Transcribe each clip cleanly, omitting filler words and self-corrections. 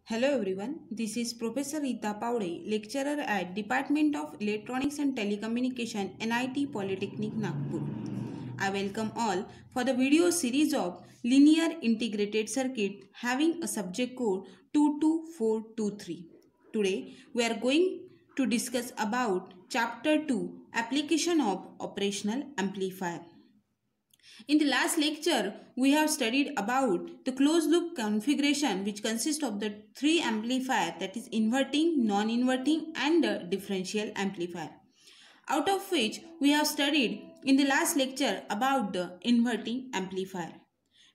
Hello everyone, this is Professor Rita Paude, lecturer at Department of Electronics and Telecommunication, NIT Polytechnic Nagpur. I welcome all for the video series of Linear Integrated Circuit having a subject code 22423. Today we are going to discuss about Chapter 2, Application of Operational Amplifier. In the last lecture, we have studied about the closed loop configuration, which consists of the three amplifiers, that is inverting, non-inverting and the differential amplifier. Out of which we have studied in the last lecture about the inverting amplifier.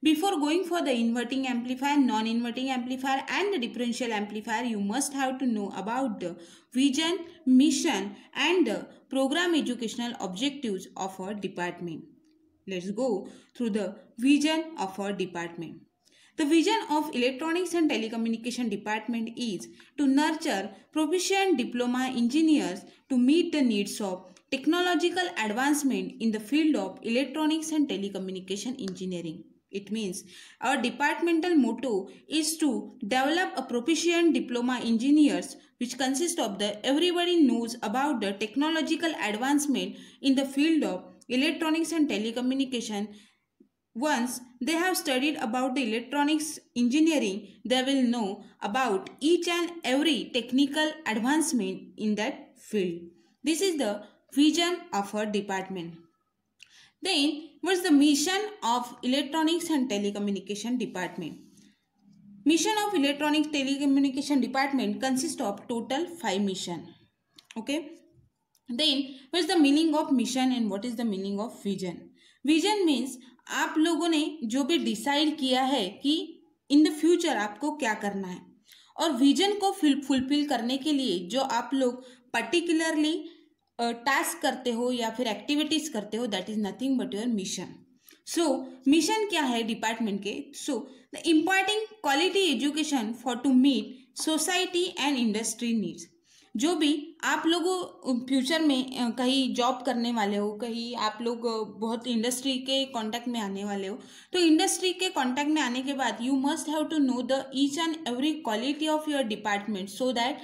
Before going for the inverting amplifier, non-inverting amplifier and the differential amplifier, you must have to know about the vision, mission and the program educational objectives of our department. Let's go through the vision of our department. The vision of Electronics and Telecommunication Department is to nurture proficient diploma engineers to meet the needs of technological advancement in the field of electronics and telecommunication engineering. It means our departmental motto is to develop a proficient diploma engineers, which consist of the everybody knows about the technological advancement in the field of electronics and telecommunication. Once they have studied about the electronics engineering, they will know about each and every technical advancement in that field. This is the vision of our department. Then, what's the mission of Electronics and Telecommunication Department? Mission of Electronics Telecommunication Department consists of total 5 missions. Okay. Then, what is the meaning of mission and what is the meaning of vision? Vision means आप लोगों ने जो भी decide किया है कि in the future आपको क्या करना है, और विजन को फुलफिल करने के लिए जो आप लोग पर्टिकुलरली टास्क करते हो या फिर एक्टिविटीज करते हो, that is nothing but your mission. So mission क्या है डिपार्टमेंट के? So the imparting quality education for to meet society and industry needs. जो भी आप लोगों फ्यूचर में कहीं जॉब करने वाले हो, कहीं आप लोग बहुत इंडस्ट्री के कांटेक्ट में आने वाले हो, तो इंडस्ट्री के कांटेक्ट में आने के बाद you must have to know the each and every quality of your department, so that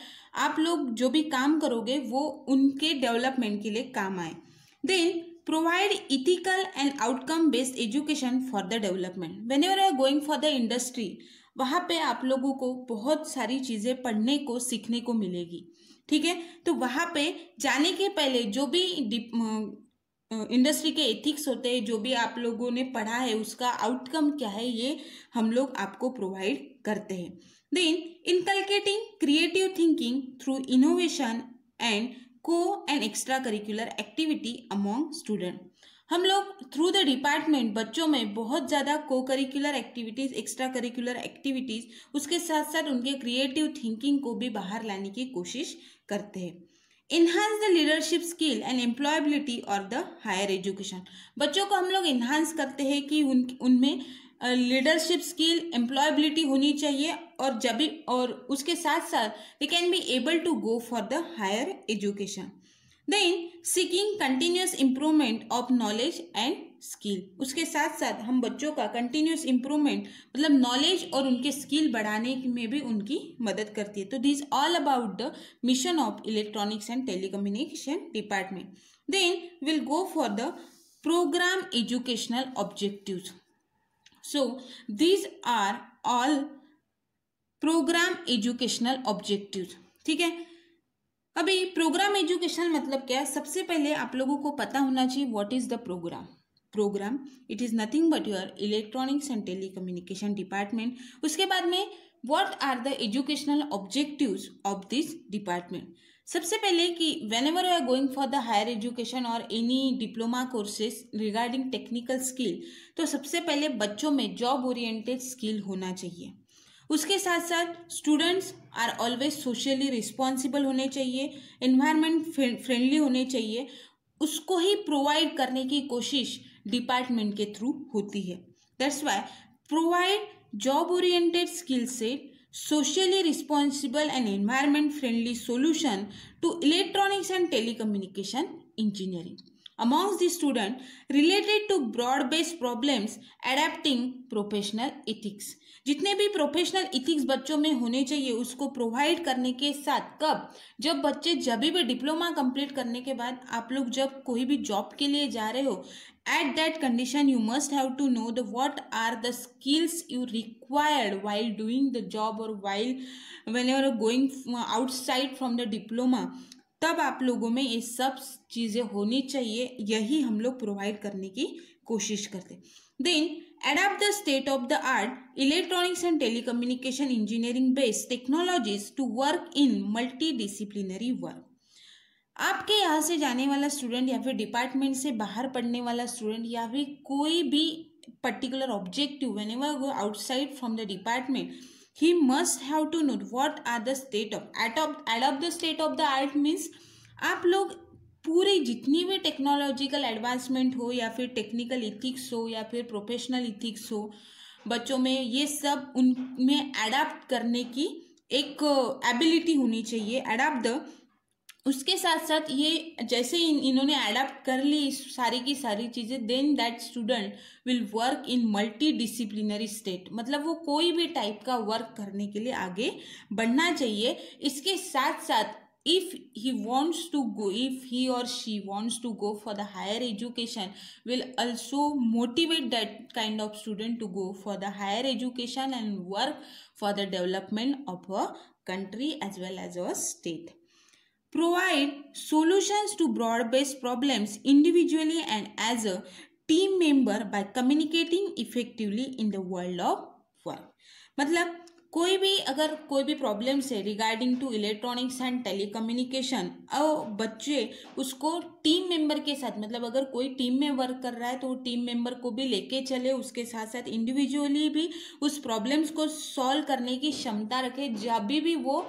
आप लोग जो भी काम करोगे वो उनके डेवलपमेंट के लिए काम आए. Then provide ethical and outcome based education for the development. Whenever you are going for the industry, वहाँ पे आप लोगों को बहुत सारी चीज़ें पढ़ने को सीखने को मिलेगी. ठीक है, तो वहाँ पे जाने के पहले जो भी इंडस्ट्री के एथिक्स होते हैं, जो भी आप लोगों ने पढ़ा है उसका आउटकम क्या है, ये हम लोग आपको प्रोवाइड करते हैं. Then inculcating creative thinking through innovation and co and extra curricular activity among student. हम लोग थ्रू द डिपार्टमेंट बच्चों में बहुत ज़्यादा को curricular activities, extra curricular activities, उसके साथ साथ उनके क्रिएटिव थिंकिंग को भी बाहर लाने की कोशिश करते हैं. Enhance the leadership skill and employability और द हायर एजुकेशन. बच्चों को हम लोग इन्हांस करते हैं कि उनमें लीडरशिप स्किल, एम्प्लॉयबिलिटी होनी चाहिए, और उसके साथ साथ they can be able to go for the higher education. Then seeking continuous improvement of knowledge and skill. उसके साथ साथ हम बच्चों का कंटिन्यूस इम्प्रूवमेंट मतलब नॉलेज और उनके स्किल बढ़ाने में भी उनकी मदद करती है. तो this all about the mission of electronics and telecommunication department. Then will go for the programme educational objectives. So these are all programme educational objectives. ठीक है, अभी प्रोग्राम एजुकेशन मतलब क्या है? सबसे पहले आप लोगों को पता होना चाहिए what is the program. Program it is nothing but your electronics and telecommunication department. उसके बाद में what are the educational objectives of this department. सबसे पहले कि whenever you are going for the higher education और any diploma courses regarding technical skill, तो सबसे पहले बच्चों में जॉब ओरिएंटेड स्किल होना चाहिए. उसके साथ साथ students are always socially responsible होने चाहिए, एनवायरनमेंट फ्रेंडली होने चाहिए. उसको ही प्रोवाइड करने की कोशिश डिपार्टमेंट के थ्रू होती है. That's why provide job oriented skill set, socially responsible and environment friendly solution to electronics and telecommunication engineering. amongst the student related to broad-based problems adapting professional ethics. जितने भी professional ethics बच्चों में होने चाहिए उसको provide करने के साथ, कब, जब बच्चे जब भी डिप्लोमा कंप्लीट करने के बाद आप लोग जब कोई भी जॉब के लिए जा रहे हो, at that condition you must have to know the what are the skills you required while doing the job or while whenever going outside from the diploma. तब आप लोगों में ये सब चीज़ें होनी चाहिए, यही हम लोग प्रोवाइड करने की कोशिश करते. Then adapt the state of the art electronics and telecommunication engineering based technologies to work in multidisciplinary work. आपके यहाँ से जाने वाला स्टूडेंट या फिर डिपार्टमेंट से बाहर पढ़ने वाला स्टूडेंट या फिर कोई भी particular objective whenever go outside from the department, he must have to know what are the state of adopt the state of the art means आप लोग पूरी जितनी भी टेक्नोलॉजिकल एडवांसमेंट हो या फिर टेक्निकल इथिक्स हो या फिर प्रोफेशनल इथिक्स हो बच्चों में, ये सब उनमें अडाप्ट करने की एक एबिलिटी होनी चाहिए. अडाप्ट द, उसके साथ साथ ये जैसे इन्होंने अडाप्ट कर ली सारी की सारी चीज़ें, then that student will work in multi disciplinary state. मतलब वो कोई भी टाइप का वर्क करने के लिए आगे बढ़ना चाहिए. इसके साथ साथ if he or she wants to go for the higher education, will also motivate that kind of student to go for the higher education and work for the development of a country as well as a state. Provide solutions to broad-based problems individually and as a team member by communicating effectively in the world of work. मतलब कोई भी अगर कोई भी problems है regarding to electronics and telecommunication, और बच्चे उसको टीम मेंबर के साथ, मतलब अगर कोई टीम में वर्क कर रहा है तो वो टीम मेंबर को भी लेके चले, उसके साथ साथ इंडिविजुअली भी उस प्रॉब्लम्स को सॉल्व करने की क्षमता रखे. जब भी वो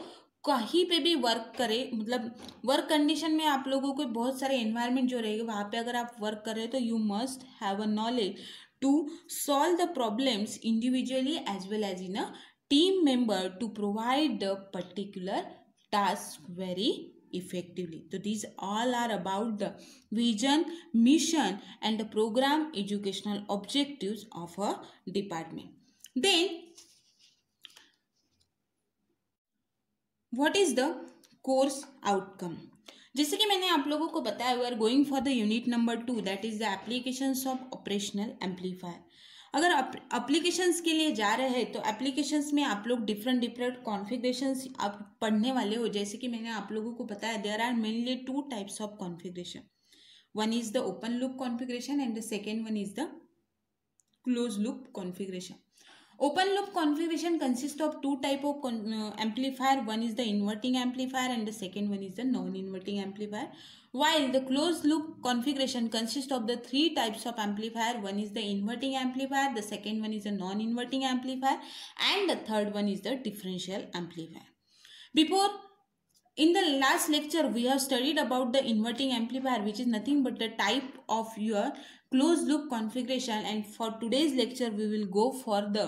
कहीं पे भी वर्क करे, मतलब वर्क कंडीशन में आप लोगों को बहुत सारे एनवायरनमेंट जो रहेगा वहाँ पे अगर आप वर्क कर रहे हो तो you must have a knowledge to solve the problems individually as well as in a team member to provide the particular task very effectively. So these all are about the vision, mission and the program educational objectives of a department. Then what is the course outcome? जैसे कि मैंने आप लोगों को बताया, we are going for the unit number 2, that is the applications of operational amplifier. अगर applications के लिए जा रहे हैं तो एप्लीकेशंस में आप लोग डिफरेंट कॉन्फ़िगरेशंस आप पढ़ने वाले हो. जैसे कि मैंने आप लोगों को बताया, there are mainly 2 types of configuration. One is the open loop configuration and the second one is the close loop configuration. Open loop configuration consists of 2 type of amplifier. One is the inverting amplifier and the second one is the non-inverting amplifier. While the closed loop configuration consists of the 3 types of amplifier. One is the inverting amplifier, the second one is the non-inverting amplifier and the third one is the differential amplifier. Before, in the last lecture we have studied about the inverting amplifier, which is nothing but the type of your closed loop configuration, and for today's lecture we will go for the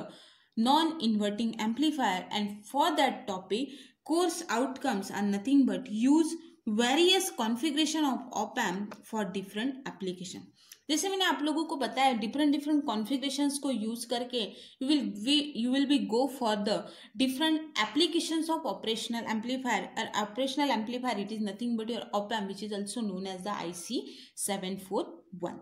non-inverting amplifier. And for that topic, course outcomes are nothing but use various configuration of op-amp for different application. जैसे मैंने आप लोगों को बताया, different configurations को use करके you will be go for the different applications of operational amplifier. Operational amplifier it is nothing but your op-amp which is also known as the IC 741.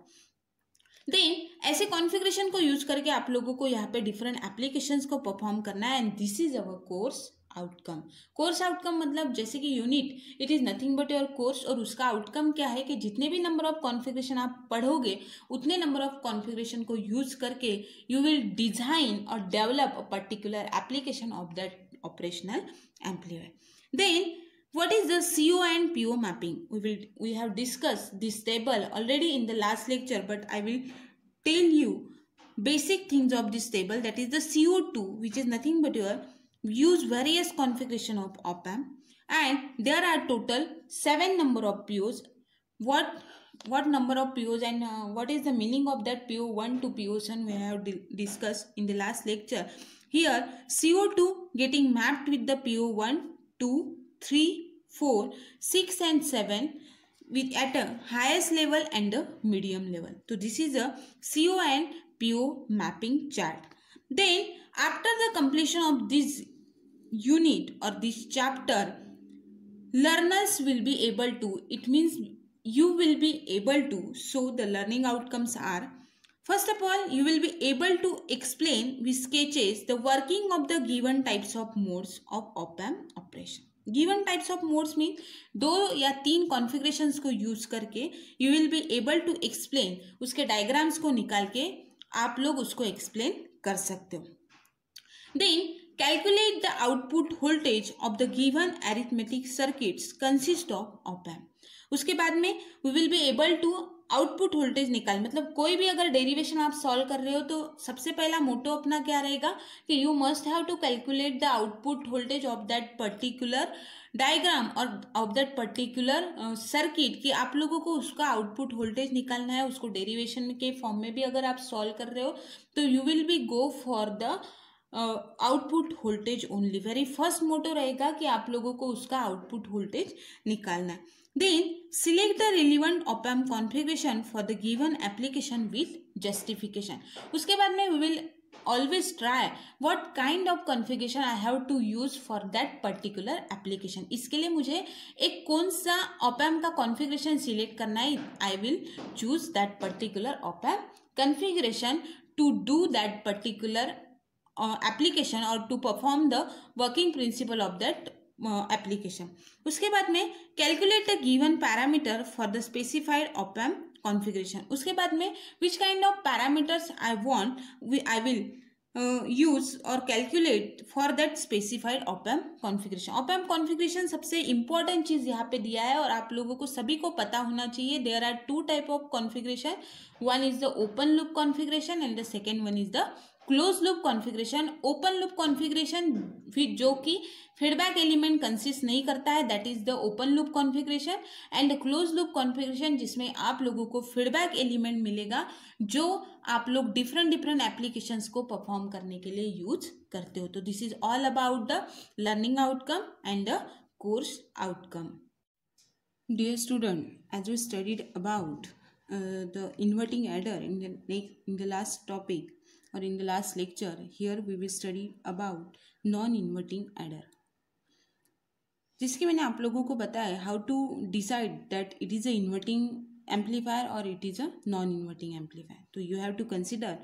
Then ऐसे configuration को use करके आप लोगों को यहाँ पे डिफरेंट एप्लीकेशंस को perform करना है, and this is our course outcome. Course outcome मतलब जैसे कि unit it is nothing but your course, और उसका आउटकम क्या है कि जितने भी नंबर ऑफ कॉन्फ़िगरेशन आप पढ़ोगे उतने नंबर ऑफ कॉन्फ़िगरेशन को यूज करके यू विल डिज़ाइन और develop a particular application of that operational amplifier. Then what is the CO and PO mapping? We have discussed this table already in the last lecture, but I will tell you basic things of this table. That is the CO2, which is nothing but your use various configuration of op-amp, and there are total 7 number of POs. What number of POs and what is the meaning of that PO1 to PO7 we have discussed in the last lecture. Here CO2 getting mapped with the PO1, 2, 3, 4, 6 and 7. with at a highest level and a medium level. So this is a CO and PO mapping chart. Then after the completion of this unit or this chapter, learners will be able to, it means you will be able to, so the learning outcomes are, first of all, you will be able to explain with sketches the working of the given types of modes of op-amp operation. Given types of modes mean 2 या 3 configurations को use करके you will be able to explain, उसके diagrams को निकाल के आप लोग उसको एक्सप्लेन कर सकते हो. Then calculate the output voltage of the given arithmetic circuits consist of op-amp. उसके बाद में we will be able to output voltage निकाल, मतलब कोई भी अगर डेरिवेशन आप सॉल्व कर रहे हो तो सबसे पहला मोटो अपना क्या रहेगा कि you must have to calculate the output voltage of that particular diagram और ऑफ दैट पर्टिकुलर सर्किट, कि आप लोगों को उसका आउटपुट वोल्टेज निकालना है. उसको डेरिवेशन के फॉर्म में भी अगर आप सॉल्व कर रहे हो तो you will be go for the output voltage only. Very first motto रहेगा कि आप लोगों को उसका आउटपुट वोल्टेज निकालना है. Then select the relevant op-amp configuration for the given application with justification. उसके बाद में we will always try what kind of configuration I have to use for that particular application. इसके लिए मुझे एक कौन सा op-amp का configuration select करना है. I will choose that particular op-amp configuration to do that particular application or to perform the working principle of that application. उसके बाद में calculate the given parameter for the specified op-amp configuration. उसके बाद में which kind of parameters I want I will use और calculate for that specified op-amp configuration. Op-amp configuration सबसे important चीज़ यहाँ पे दिया है और आप लोगों को सभी को पता होना चाहिए. There are 2 type of configuration. One is the open loop configuration and the second one is the close loop configuration. Open loop configuration जो कि फीडबैक एलिमेंट कंसिस्ट नहीं करता है, that is the open loop configuration. And close loop configuration जिसमें आप लोगों को feedback element मिलेगा जो आप लोग डिफरेंट एप्लीकेशंस को परफॉर्म करने के लिए यूज करते हो. तो this is all about the learning outcome and the course outcome. Dear student, as we studied about the inverting adder in the last topic or in the last lecture, here we will study about non-inverting adder, जिसकी मैंने आप लोगों को बताया how to decide that it is a inverting amplifier और it is a non inverting amplifier. तो you have to consider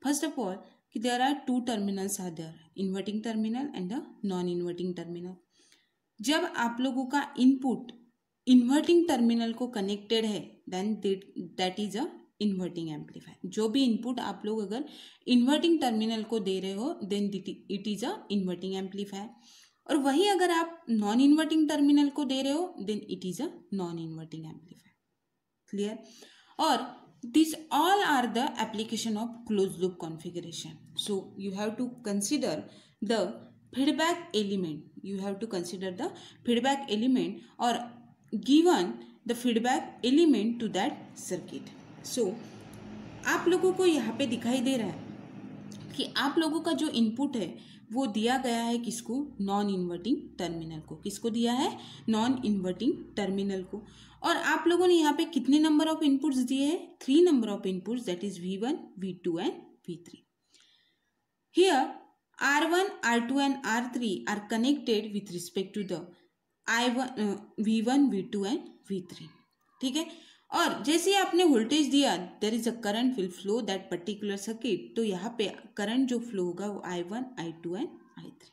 first of all कि there are 2 terminals are there, inverting terminal and the non inverting terminal. जब आप लोगों का input inverting terminal को connected है then that is a inverting amplifier. जो भी इनपुट आप लोग अगर इन्वर्टिंग टर्मिनल को दे रहे हो then it is a inverting amplifier. और वही अगर आप नॉन इन्वर्टिंग टर्मिनल को दे रहे हो then it is a non inverting amplifier. Clear? और this all are the application of close loop configuration. So you have to consider the feedback element. You have to consider the feedback element और given the feedback element to that circuit. So आप लोगों को यहाँ पे दिखाई दे रहा है कि आप लोगों का जो इनपुट है वो दिया गया है किसको? नॉन इन्वर्टिंग टर्मिनल को. किसको दिया है? नॉन इन्वर्टिंग टर्मिनल को. और आप लोगों ने यहाँ पे कितने नंबर ऑफ इनपुट्स दिए हैं? 3 number of inputs, that is V1, V2 and V3. Here R1, R2 and R3 are connected with respect to the V1, V2 and V3. ठीक है. और जैसे ही आपने वोल्टेज दिया there is a current will flow that particular circuit. तो यहाँ पे करंट जो फ्लो होगा वो I1, I2 एंड I3.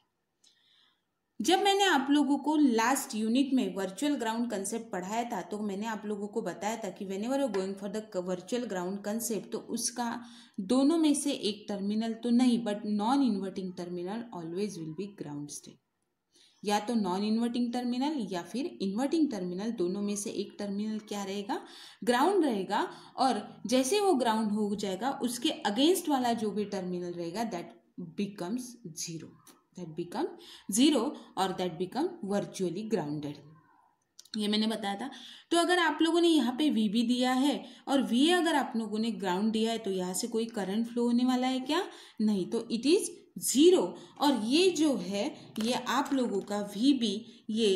जब मैंने आप लोगों को लास्ट यूनिट में वर्चुअल ग्राउंड कंसेप्ट पढ़ाया था तो मैंने आप लोगों को बताया था कि whenever you going for the virtual ground concept तो उसका दोनों में से एक टर्मिनल तो नहीं but non inverting terminal always will be ground state. या तो नॉन इन्वर्टिंग टर्मिनल या फिर इन्वर्टिंग टर्मिनल, दोनों में से एक टर्मिनल क्या रहेगा? ग्राउंड रहेगा. और जैसे वो ग्राउंड हो जाएगा उसके अगेंस्ट वाला जो भी टर्मिनल रहेगा दैट बिकम्स जीरो. और दैट बिकम वर्चुअली ग्राउंडेड. ये मैंने बताया था. तो अगर आप लोगों ने यहाँ पे VB दिया है और VA अगर आप लोगों ने ग्राउंड दिया है तो यहाँ से कोई करंट फ्लो होने वाला है क्या? नहीं. तो इट इज 0. और ये जो है ये आप लोगों का VB ये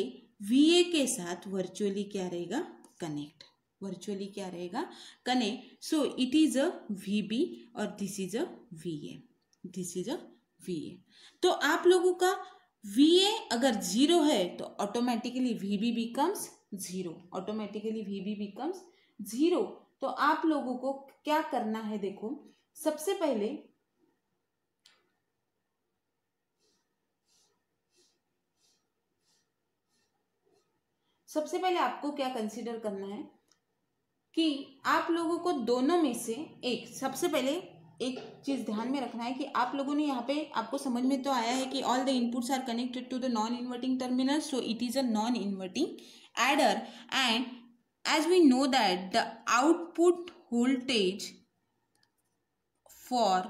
VA के साथ वर्चुअली क्या रहेगा? कनेक्ट, वर्चुअली क्या रहेगा, connect. So it is a VB और this is a VA, this is a VA. तो आप लोगों का VA अगर 0 है तो automatically VB becomes 0, automatically VB becomes 0. तो आप लोगों को क्या करना है, देखो सबसे पहले आपको क्या कंसीडर करना है कि आप लोगों को दोनों में से एक, सबसे पहले एक चीज ध्यान में रखना है कि आप लोगों ने यहाँ पे, आपको समझ में तो आया है कि all the inputs are connected to the non inverting terminal, so it is a non inverting adder. And as we know that the output voltage for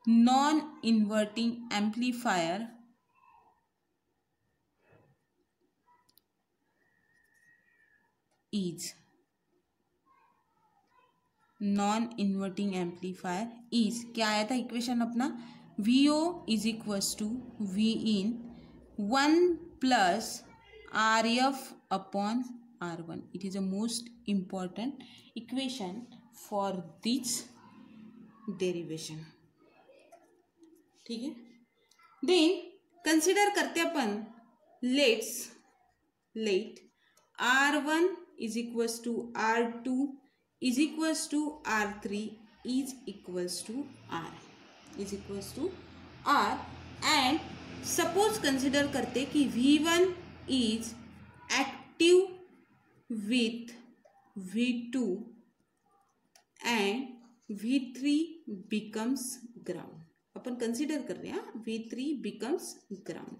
non inverting amplifier is non inverting amplifier is, क्या आया था equation अपना, VO is equals to V in 1 plus RF upon R1. It is a most important equation for this derivation. ठीक है, then consider करते अपन, late R1 is equals to R2 is equals to R3 is equals to R and suppose consider करते कि V1 is active with V2 and V3 becomes ground. Upon consider कर रहे हैं V3 becomes ground,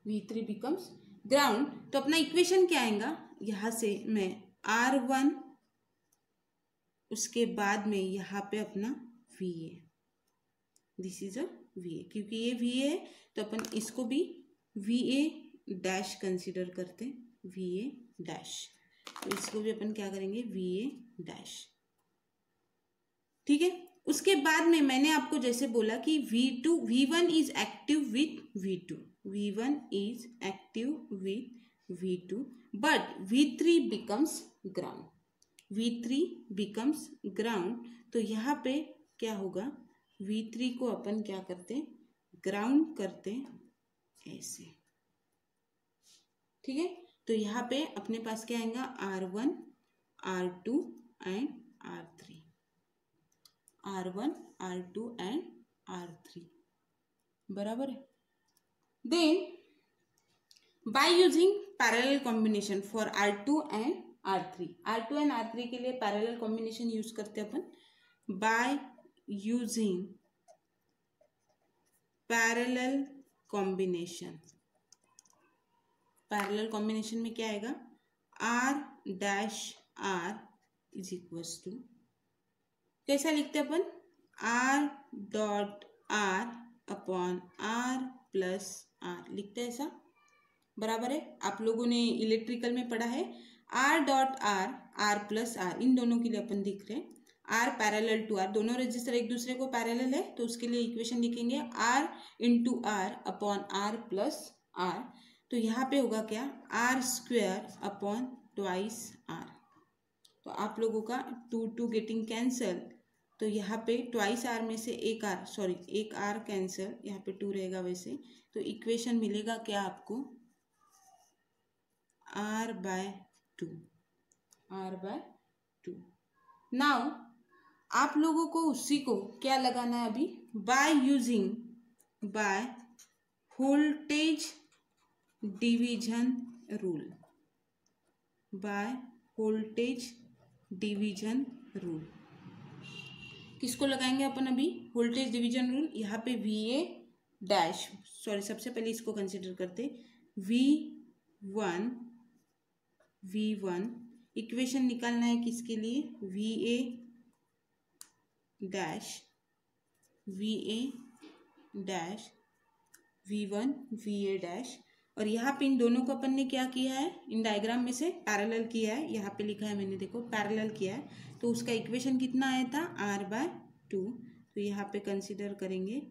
V3 becomes ground. तो अपना equation क्या आएगा, यहां से मैं R1, उसके बाद में यहाँ पे अपना VA, this is a VA, क्योंकि ये VA है तो अपन इसको भी VA डैश कंसिडर करते हैं, VA डैश. तो इसको भी अपन क्या करेंगे, VA डैश. ठीक है, उसके बाद में मैंने आपको जैसे बोला कि V1 is active with V2, V1 is active with V2 but V3 becomes ground, V3 becomes ground. तो यहाँ पे क्या होगा, V3 को अपन क्या करते हैं, ग्राउंड करते हैं ऐसे. ठीक है, तो यहाँ पे अपने पास क्या आएगा, R1, R2 and R3, R1, R2 and R3, बराबर है. Then by using parallel combination for R2 and R3, R2 and R3 के लिए parallel combination यूज करते हैं अपन. by using parallel combination में क्या आएगा, R dash R is equals to, कैसा लिखते हैं अपन, R dot R upon R plus R लिखते हैं ऐसा, बराबर है. आप लोगों ने इलेक्ट्रिकल में पढ़ा है R dot R plus R, इन दोनों के लिए अपन लिख रहे हैं R पैरेलल टू R, दोनों रजिस्टर एक दूसरे को पैरेलल है तो उसके लिए इक्वेशन लिखेंगे R into R upon R plus R. तो यहाँ पे होगा क्या, R square upon twice R. तो आप लोगों का 2 गेटिंग कैंसल, तो यहाँ पे ट्वाइस R में से एक R कैंसल, यहाँ पे 2 रहेगा वैसे. तो इक्वेशन मिलेगा क्या आपको, R बाय 2. नाउ आप लोगों को उसी को क्या लगाना है अभी, by voltage division rule, by voltage division rule. किसको लगाएंगे अपन अभी, वोल्टेज डिवीजन रूल. यहाँ पे VA डैश, सबसे पहले इसको कंसिडर करते, V1 इक्वेशन निकालना है किसके लिए, VA dash V1 VA dash. और यहाँ पे इन दोनों को अपन ने क्या किया है, इन डायग्राम में से पैरेलल किया है, यहाँ पे लिखा है मैंने, देखो पैरेलल किया है. तो उसका इक्वेशन कितना आया था, R बाय 2. तो यहाँ पे कंसिडर करेंगे,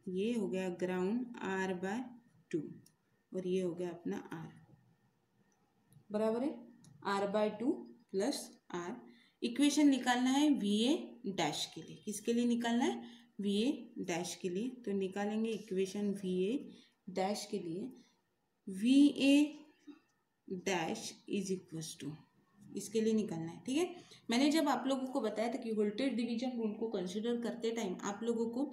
ये हो गया ग्राउंड R बाय 2. और ये हो गया अपना r, बराबर है r/2 प्लस r। इक्वेशन निकालना है VA डैश के लिए, किसके लिए निकालना है? VA डैश के लिए। तो निकालेंगे इक्वेशन VA डैश के लिए, VA dash is equals to, इसके लिए निकालना है। ठीक है, मैंने जब आप लोगों को बताया था कि वोल्टेज डिवीजन रूल को कंसिडर करते टाइम आप लोगों को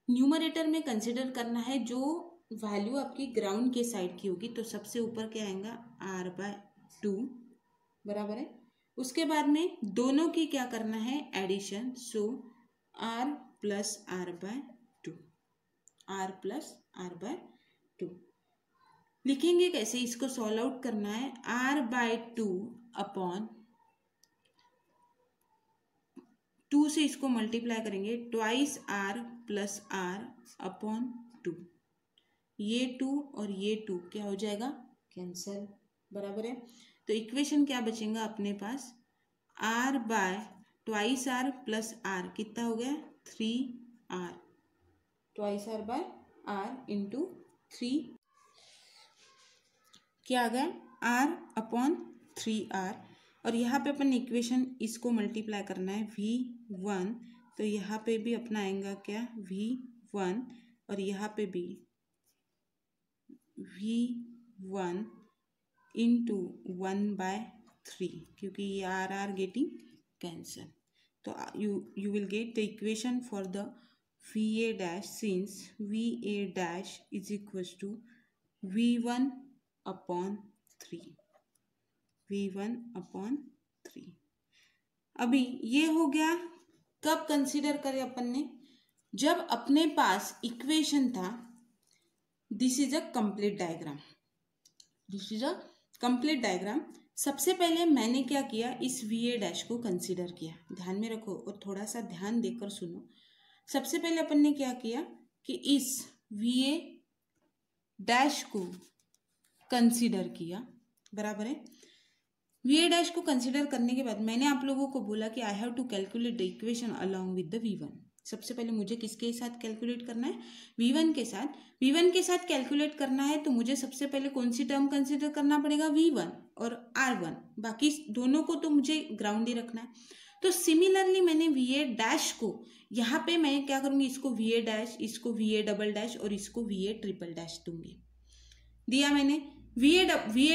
न्यूमरेटर में कंसिडर करना है जो वैल्यू आपकी ग्राउंड के साइड की होगी, तो सबसे ऊपर क्या आएगा r/2, बराबर है। उसके बाद में दोनों की क्या करना है? एडिशन, सो r plus r/2, r plus r/2। लिखेंगे कैसे? इसको सॉल्व आउट करना है, r/2 अपॉन 2 से इसको मल्टीप्लाई करेंगे, twice r plus r upon 2। ये 2 और ये 2 क्या हो जाएगा? कैंसल, बराबर है। तो इक्वेशन क्या बचेगा अपने पास? r by twice r plus r कितना हो गया? 3r, twice r by r into 3 क्या आ गया? r upon 3r। और यहाँ पे अपन इक्वेशन इसको मल्टीप्लाई करना है V1, तो यहाँ पे भी अपना आएगा क्या? V1, और यहाँ पे भी V1 इंटू 1/3, क्योंकि ये r गेटिंग कैंसल। तो you will get the equation for the VA dash, since VA dash is equals to V1 upon 3, V1 upon 3। अभी ये हो गया, कब कंसीडर करें अपन ने? जब अपने पास इक्वेशन था, this is a complete diagram, this is a complete diagram. सबसे पहले मैंने क्या किया? इस VA डैश को कंसीडर किया, ध्यान में रखो और थोड़ा सा ध्यान देकर सुनो। सबसे पहले अपन ने क्या किया कि इस VA डैश को कंसीडर किया, बराबर है। VA डैश को कंसीडर करने के बाद मैंने आप लोगों को बोला कि I have to calculate the equation along with the V1। सबसे पहले मुझे किसके साथ कैलकुलेट करना है? V1 के साथ। V1 के साथ कैलकुलेट करना है तो मुझे सबसे पहले कौन सी टर्म कंसीडर करना पड़ेगा? V1 और R1, बाकी दोनों को तो मुझे ग्राउंड ही रखना है। तो सिमिलरली मैंने VA डैश को यहाँ पे मैं क्या करूँगी? इसको VA डैश, इसको VA डबल डैश और इसको VA ट्रिपल डैश दूंगी। दिया मैंने VA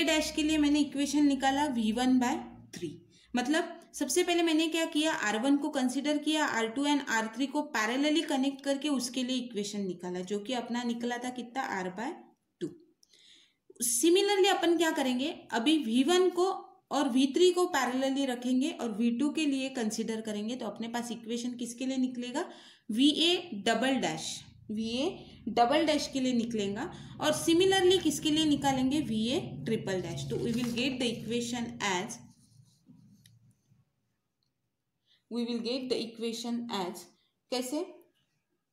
डैश के लिए मैंने इक्वेशन निकाला V1/3। मतलब सबसे पहले मैंने क्या किया? R1 को कंसीडर किया, R2 एंड R3 को पैरेलली कनेक्ट करके उसके लिए इक्वेशन निकाला, जो कि अपना निकला था कितना? R/2। सिमिलरली अपन क्या करेंगे? अभी V1 को और V3 को पैरेलली रखेंगे और V2 के लिए कंसीडर करेंगे, तो अपने पास इक्वेशन किसके लिए निकलेगा? VA double dash, VA double dash के लिए निकलेगा। और सिमिलरली किसके लिए निकालेंगे? VA triple dash. तो we will get the equation as कैसे?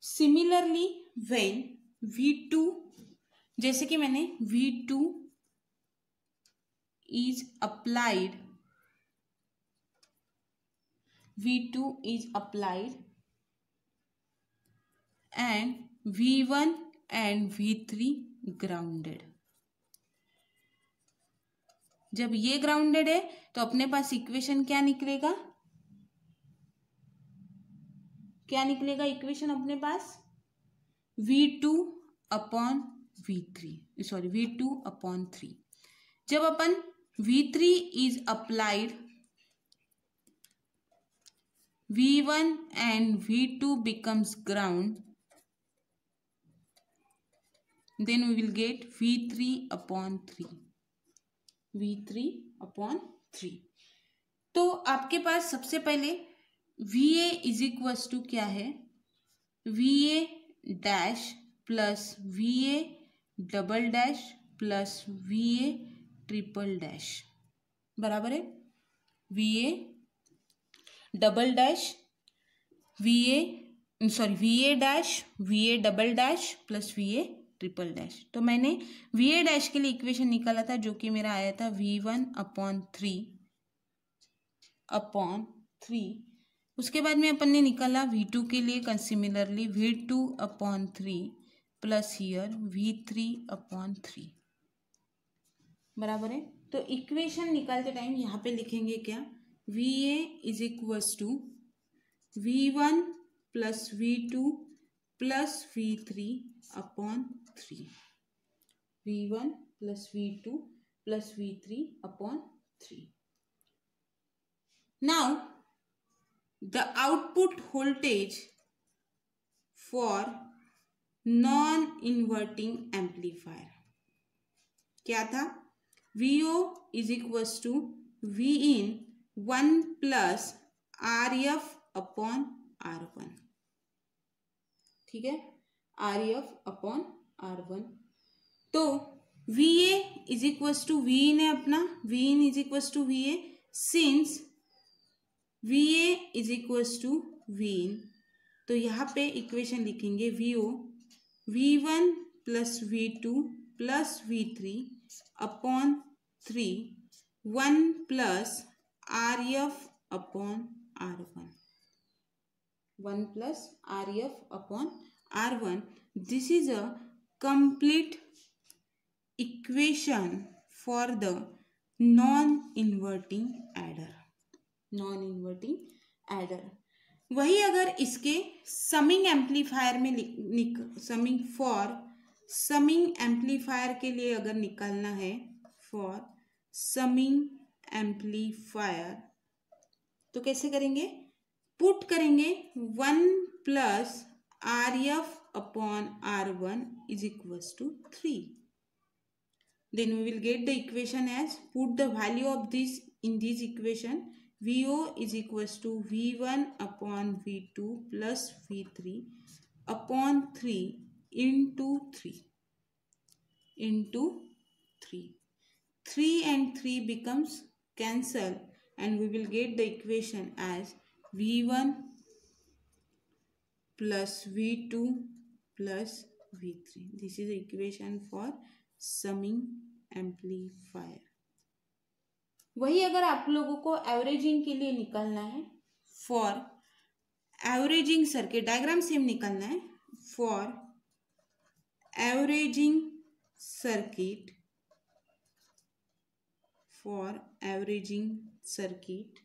सिमिलरली व्हेन V2, जैसे कि मैंने V2 is applied and V1 and V3 grounded। जब ये ग्राउंडेड है तो अपने पास इक्वेशन क्या निकलेगा? क्या निकलेगा इक्वेशन अपने पास? V2 upon V3, sorry V2 upon 3। जब अपन V3 is applied, V1 and V2 becomes ground, then we will get V3 upon 3, V3 upon 3। तो आपके पास सबसे पहले VA इज इक्वल्स टू क्या है? VA dash plus VA double dash plus VA triple dash, बराबर है VA double dash VA dash VA double dash plus VA triple dash. तो मैंने VA डैश के लिए इक्वेशन निकाला था, जो कि मेरा आया था V1 अपॉन 3। उसके बाद में अपन ने निकाला V2 के लिए similarly V2 upon 3 plus here V3 upon 3। बराबर है। तो इक्वेशन निकालते टाइम यहाँ पे लिखेंगे क्या, VA is equals to V1 plus V2 plus V3 upon 3, V1 plus V2 plus V3 upon 3. Now the output voltage for non-inverting amplifier क्या था, VO is equals to Vin 1 plus RF upon R1, ठीक है, RF upon R1. तो VA is equals to Vin है अपना, Vin is equals to VA, since VA is equals to Vin, तो यहाँ पे इक्वेशन लिखेंगे VO V1 plus V2 plus V3 upon 3 1 plus RF upon R1, 1 plus RF upon R1. This is a complete equation for the non-inverting adder. non-inverting adder. वही अगर इसके summing amplifier में summing amplifier के लिए अगर निकालना है, फॉर समिंग एम्पलीफायर, तो कैसे करेंगे, पुट करेंगे 1 plus RF upon R1 is equals to 3. Then we will get the equation as, put the value of this in this equation. VO is equals to V1 upon V2 plus V3 upon 3 into 3 into 3. 3 and 3 becomes cancel and we will get the equation as V1 plus V2 plus V3. This is the equation for summing amplifier. वही अगर आप लोगों को averaging के लिए निकालना है, for averaging circuit, diagram same निकालना है, for averaging circuit, for averaging circuit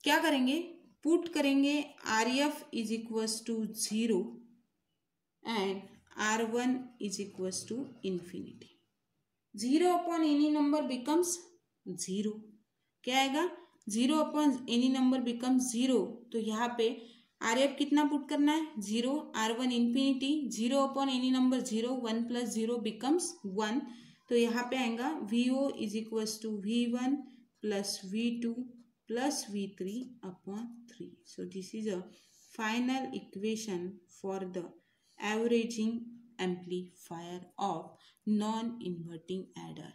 क्या करेंगे, पुट करेंगे RF is equals to 0 and R1 is equals to infinity. 0 upon any number becomes 0. क्या आएगा, 0 upon any number becomes 0. तो यहाँ पे RF कितना पुट करना है, 0, R1 infinity, 0 upon any number 0, 1 plus 0 becomes 1. तो यहाँ पे आएगा VO is equals to V1 plus V2 plus V3 upon 3. So this is a final equation for the averaging amplifier of non-inverting adder.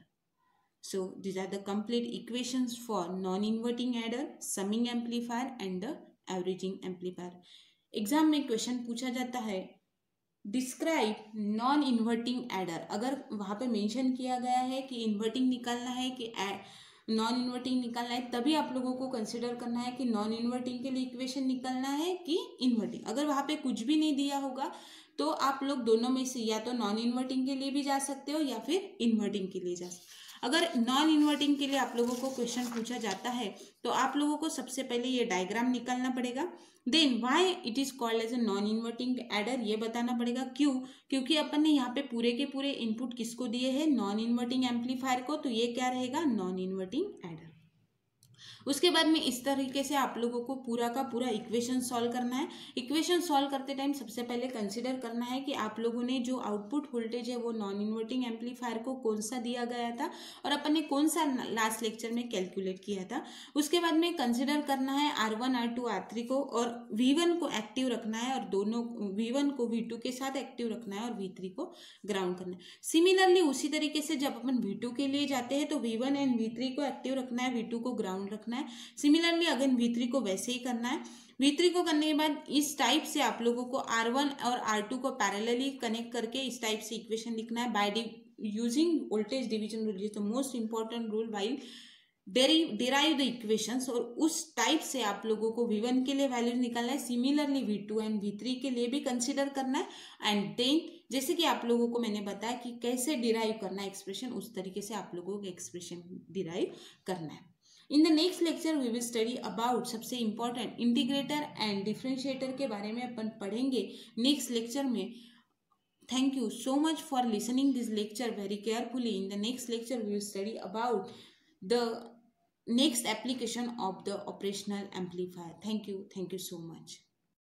So these are the complete equations for non-inverting adder, summing amplifier and the averaging amplifier. Exam में question पूछा जाता है, describe non inverting adder. अगर वहाँ पे mention किया गया है कि इन्वर्टिंग निकालना है कि नॉन इन्वर्टिंग निकालना है, तभी आप लोगों को कंसिडर करना है कि नॉन इन्वर्टिंग के लिए इक्वेशन निकालना है कि इन्वर्टिंग. अगर वहाँ पे कुछ भी नहीं दिया होगा तो आप लोग दोनों में से या तो नॉन इन्वर्टिंग के लिए भी जा सकते हो या फिर इन्वर्टिंग के लिए जा सकते हो. अगर नॉन इन्वर्टिंग के लिए आप लोगों को क्वेश्चन पूछा जाता है तो आप लोगों को सबसे पहले ये डायग्राम निकालना पड़ेगा. Then why it is called as a non inverting adder, ये बताना पड़ेगा. क्यों, क्योंकि अपन ने यहाँ पे पूरे के पूरे इनपुट किसको दिए हैं, नॉन इन्वर्टिंग एम्पलीफायर को, तो ये क्या रहेगा, नॉन इन्वर्टिंग एडर. उसके बाद में इस तरीके से आप लोगों को पूरा का पूरा इक्वेशन सॉल्व करना है. इक्वेशन सॉल्व करते टाइम सबसे पहले कंसीडर करना है कि आप लोगों ने जो आउटपुट वोल्टेज है वो नॉन इन्वर्टिंग एम्पलीफायर को कौन सा दिया गया था और अपन ने कौन सा लास्ट लेक्चर में कैलकुलेट किया था. उसके बाद में कंसीडर करना है R1 R2 R3 को, और V1 को एक्टिव रखना है और दोनों V1 को V2 के साथ एक्टिव रखना है और V3 को ग्राउंड करना है. सिमिलरली उसी तरीके से जब अपन V2 के लिए जाते हैं तो V1 एंड V3 को एक्टिव रखना है, V2 को ग्राउंड रखना है. सिमिलरली अगर V3 को वैसे ही करना है. V3 को करने के बाद इस टाइप से आप लोगों को R1 और R2 को पैरेलली कनेक्ट करके इस टाइप से इक्वेशन लिखना है by using voltage division rule. Is the most important rule while derive the equations, और उस टाइप से आप लोगों को V1 के लिए वैल्यू निकालना है, सिमिलरली V2 एंड V3 के लिए भी कंसिडर करना है, एंड देन जैसे कि आप लोगों को मैंने बताया कि कैसे डिराइव करना है एक्सप्रेशन, उस तरीके से आप लोगों को एक्सप्रेशन डिराइव करना है। In the next lecture we will study about, सबसे इंपॉर्टेंट, इंटीग्रेटर एंड डिफरेंशिएटर के बारे में अपन पढ़ेंगे नेक्स्ट लेक्चर में। Thank you so much for listening this lecture very carefully. In the next lecture, we will study about the next application of the operational amplifier. Thank you so much.